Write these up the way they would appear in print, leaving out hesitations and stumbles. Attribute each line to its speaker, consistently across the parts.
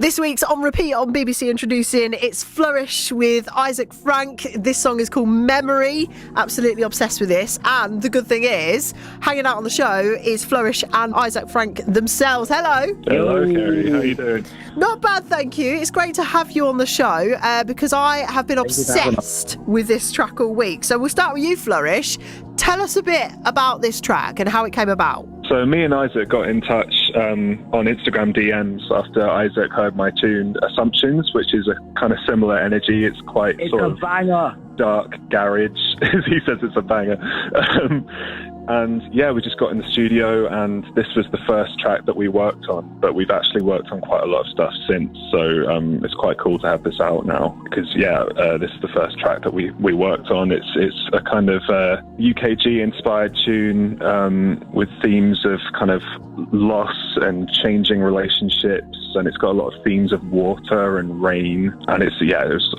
Speaker 1: This week's On Repeat on BBC Introducing, it's Flourish with IssacFrank. This song is called Memory. Absolutely obsessed with this. And the good thing is, hanging out on the show is Flourish and IssacFrank themselves. Hello.
Speaker 2: Hello, Kerry. How are you doing?
Speaker 1: Not bad, thank you. It's great to have you on the show because I have been obsessed with this track all week. So we'll start with you, Flourish. Tell us a bit about this track and how it came about.
Speaker 2: So me and Issac got in touch on Instagram DMs after Issac heard my tune Assumptions, which is a kind of similar energy. It's quite
Speaker 3: It's
Speaker 2: sort
Speaker 3: a
Speaker 2: of
Speaker 3: banger.
Speaker 2: dark garage. He says it's a banger. And yeah, we just got in the studio and this was the first track that we worked on, but we've actually worked on quite a lot of stuff since. So it's quite cool to have this out now because this is the first track that we worked on. It's a kind of UKG inspired tune with themes of kind of loss and changing relationships, and it's got a lot of themes of water and rain, and it was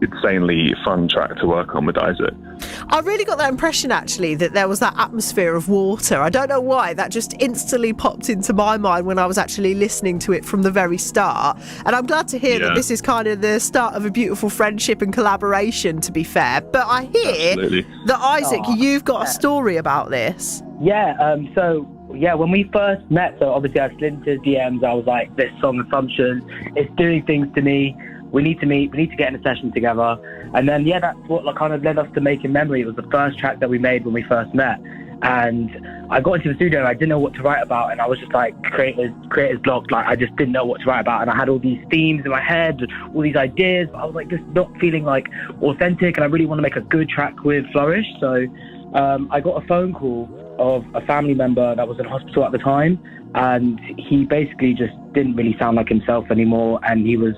Speaker 2: insanely fun track to work on with Issac.
Speaker 1: I really got that impression actually that there was that atmosphere of water. I don't know why, that just instantly popped into my mind when I was actually listening to it from the very start, and I'm glad to hear that this is kind of the start of a beautiful friendship and collaboration, to be fair. But I hear that Issac, you've got a story about this.
Speaker 3: When we first met, so obviously I slid into DMs, I was like, this song Assumption, it's doing things to me. We need to meet, we need to get in a session together. And then, that's what kind of led us to Making Memory. It was the first track that we made when we first met. And I got into the studio and I didn't know what to write about. And I was just like, creator's block. Like, I just didn't know what to write about. And I had all these themes in my head, all these ideas. But I was like, just not feeling like authentic. And I really want to make a good track with Flourish. So I got a phone call of a family member that was in hospital at the time. And he basically just didn't really sound like himself anymore, and he was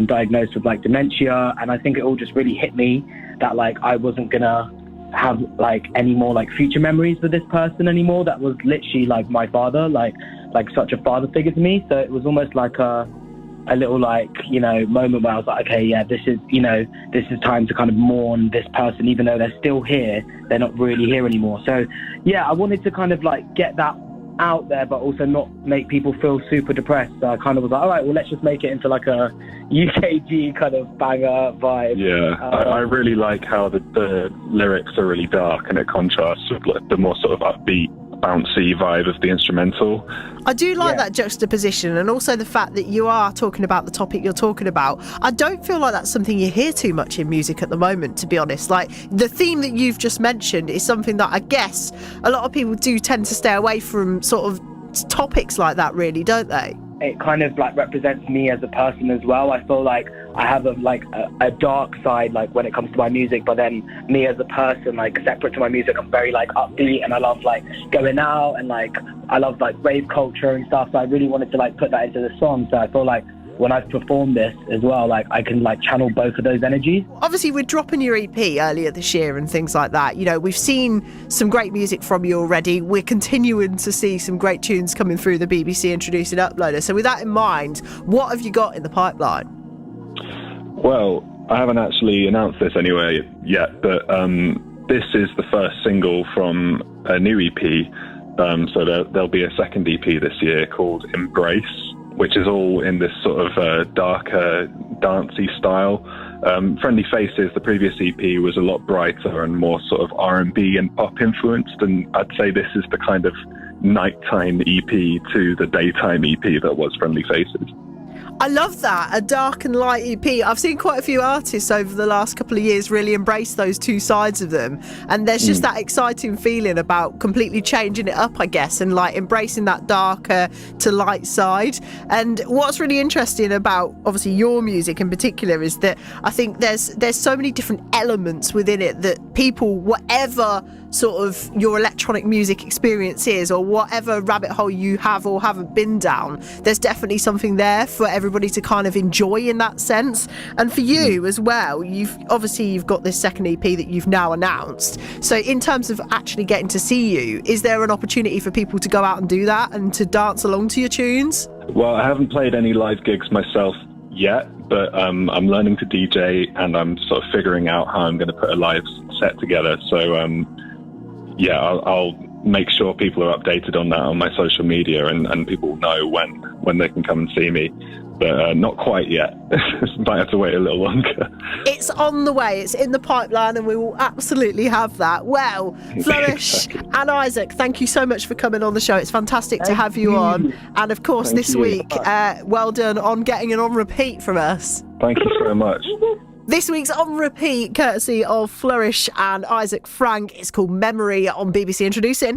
Speaker 3: diagnosed with like dementia. And I think it all just really hit me that like I wasn't gonna have like any more like future memories with this person anymore. That was literally like my father, like such a father figure to me. So it was almost like a little like moment where I was like, okay, this is time to kind of mourn this person, even though they're still here, they're not really here anymore. So I wanted to kind of like get that out there, but also not make people feel super depressed. So I kind of was like, all right, well, let's just make it into like a UKG kind of banger vibe.
Speaker 2: I really like how the lyrics are really dark and it contrasts with like the more sort of upbeat, bouncy vibe of the instrumental.
Speaker 1: I do like that juxtaposition, and also the fact that you are talking about the topic you're talking about. I don't feel like that's something you hear too much in music at the moment, to be honest. Like, the theme that you've just mentioned is something that I guess a lot of people do tend to stay away from, sort of topics like that, really, don't they?
Speaker 3: It kind of like represents me as a person as well. I feel like I have a dark side like when it comes to my music, but then me as a person, like separate to my music, I'm very like upbeat and I love like going out and like I love like rave culture and stuff. So I really wanted to like put that into the song. So I feel like when I've performed this as well, like I can like channel both of those energies.
Speaker 1: Obviously, we're dropping your EP earlier this year and things like that. We've seen some great music from you already. We're continuing to see some great tunes coming through the BBC Introducing Uploader. So with that in mind, what have you got in the pipeline?
Speaker 2: Well, I haven't actually announced this anywhere yet, but this is the first single from a new EP. So there'll be a second EP this year called Embrace, which is all in this sort of darker, dancey style. Friendly Faces, the previous EP, was a lot brighter and more sort of R&B and pop influenced, and I'd say this is the kind of nighttime EP to the daytime EP that was Friendly Faces.
Speaker 1: I love that, a dark and light EP. I've seen quite a few artists over the last couple of years really embrace those two sides of them, and there's just that exciting feeling about completely changing it up, I guess, and like embracing that darker to light side. And what's really interesting about obviously your music in particular is that I think there's so many different elements within it that people, whatever sort of your electronic music experience is, or whatever rabbit hole you have or haven't been down, there's definitely something there for everybody to kind of enjoy in that sense. And for you as well, you've got this second EP that you've now announced. So in terms of actually getting to see you, is there an opportunity for people to go out and do that and to dance along to your tunes?
Speaker 2: Well, I haven't played any live gigs myself yet, but I'm learning to DJ and I'm sort of figuring out how I'm going to put a live set together. So I'll make sure people are updated on that on my social media, and people know when they can come and see me. But not quite yet. Might have to wait a little longer.
Speaker 1: It's on the way. It's in the pipeline, and we will absolutely have that. Well, Flourish and Issac, thank you so much for coming on the show. It's fantastic to have you on. And of course, this week, well done on getting an on repeat from us.
Speaker 2: Thank you so much.
Speaker 1: This week's on repeat, courtesy of Flourish and IssacFrank. It's called Memory on BBC Introducing.